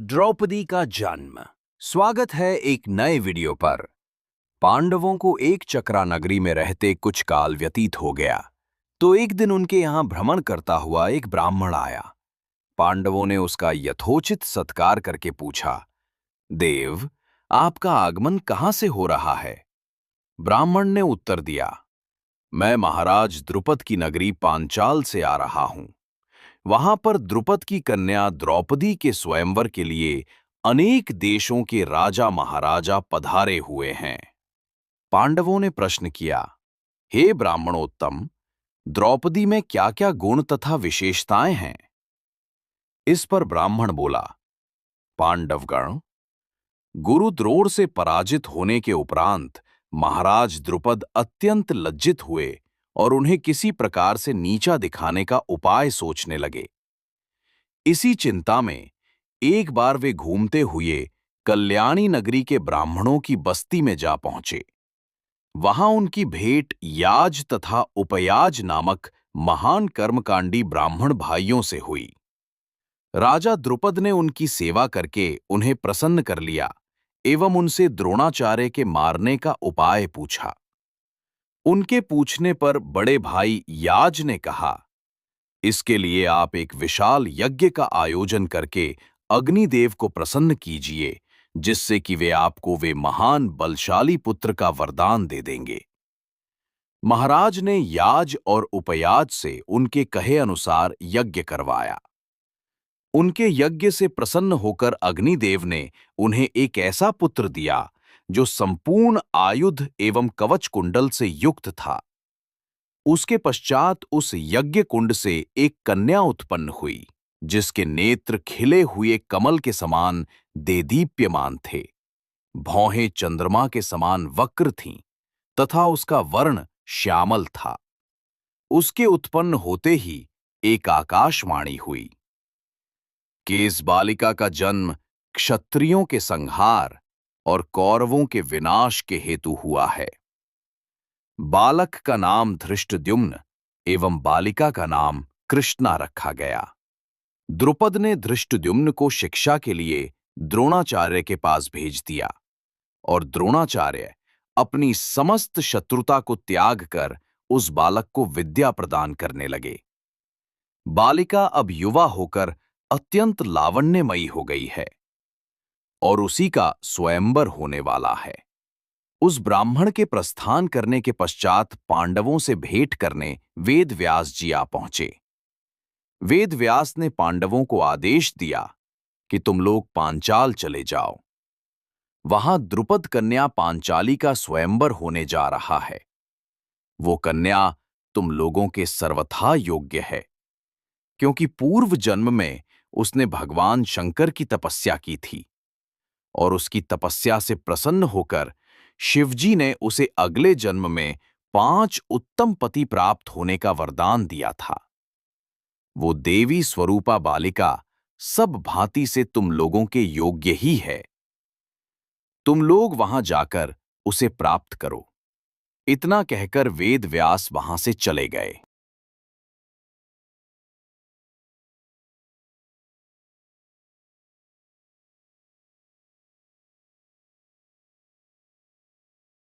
द्रौपदी का जन्म। स्वागत है एक नए वीडियो पर। पांडवों को एक चक्रा नगरी में रहते कुछ काल व्यतीत हो गया, तो एक दिन उनके यहाँ भ्रमण करता हुआ एक ब्राह्मण आया। पांडवों ने उसका यथोचित सत्कार करके पूछा, देव, आपका आगमन कहाँ से हो रहा है? ब्राह्मण ने उत्तर दिया, मैं महाराज द्रुपद की नगरी पांचाल से आ रहा हूं। वहां पर द्रुपद की कन्या द्रौपदी के स्वयंवर के लिए अनेक देशों के राजा महाराजा पधारे हुए हैं। पांडवों ने प्रश्न किया, हे ब्राह्मणोत्तम, द्रौपदी में क्या-क्या गुण तथा विशेषताएं हैं? इस पर ब्राह्मण बोला, पांडवगण, गुरु द्रोण से पराजित होने के उपरांत महाराज द्रुपद अत्यंत लज्जित हुए और उन्हें किसी प्रकार से नीचा दिखाने का उपाय सोचने लगे। इसी चिंता में एक बार वे घूमते हुए कल्याणी नगरी के ब्राह्मणों की बस्ती में जा पहुंचे। वहां उनकी भेंट याज तथा उपयाज नामक महान कर्मकांडी ब्राह्मण भाइयों से हुई। राजा द्रुपद ने उनकी सेवा करके उन्हें प्रसन्न कर लिया एवं उनसे द्रोणाचार्य के मारने का उपाय पूछा। उनके पूछने पर बड़े भाई याज ने कहा, इसके लिए आप एक विशाल यज्ञ का आयोजन करके अग्निदेव को प्रसन्न कीजिए, जिससे कि वे महान बलशाली पुत्र का वरदान दे देंगे। महाराज ने याज और उपयाज से उनके कहे अनुसार यज्ञ करवाया। उनके यज्ञ से प्रसन्न होकर अग्निदेव ने उन्हें एक ऐसा पुत्र दिया जो संपूर्ण आयुध एवं कवच कुंडल से युक्त था। उसके पश्चात उस यज्ञ कुंड से एक कन्या उत्पन्न हुई, जिसके नेत्र खिले हुए कमल के समान देदीप्यमान थे, भौहें चंद्रमा के समान वक्र थीं तथा उसका वर्ण श्यामल था। उसके उत्पन्न होते ही एक आकाशवाणी हुई कि इस बालिका का जन्म क्षत्रियों के संहार और कौरवों के विनाश के हेतु हुआ है। बालक का नाम धृष्टद्युम्न एवं बालिका का नाम कृष्णा रखा गया। द्रुपद ने धृष्टद्युम्न को शिक्षा के लिए द्रोणाचार्य के पास भेज दिया और द्रोणाचार्य अपनी समस्त शत्रुता को त्याग कर उस बालक को विद्या प्रदान करने लगे। बालिका अब युवा होकर अत्यंत लावण्यमयी हो गई है और उसी का स्वयंवर होने वाला है। उस ब्राह्मण के प्रस्थान करने के पश्चात पांडवों से भेंट करने वेद व्यास जी आ पहुंचे। वेद व्यास ने पांडवों को आदेश दिया कि तुम लोग पांचाल चले जाओ। वहां द्रुपद कन्या पांचाली का स्वयंवर होने जा रहा है। वो कन्या तुम लोगों के सर्वथा योग्य है, क्योंकि पूर्व जन्म में उसने भगवान शंकर की तपस्या की थी और उसकी तपस्या से प्रसन्न होकर शिवजी ने उसे अगले जन्म में 5 उत्तम पति प्राप्त होने का वरदान दिया था। वो देवी स्वरूपा बालिका सब भांति से तुम लोगों के योग्य ही है। तुम लोग वहां जाकर उसे प्राप्त करो। इतना कहकर वेद व्यास वहां से चले गए।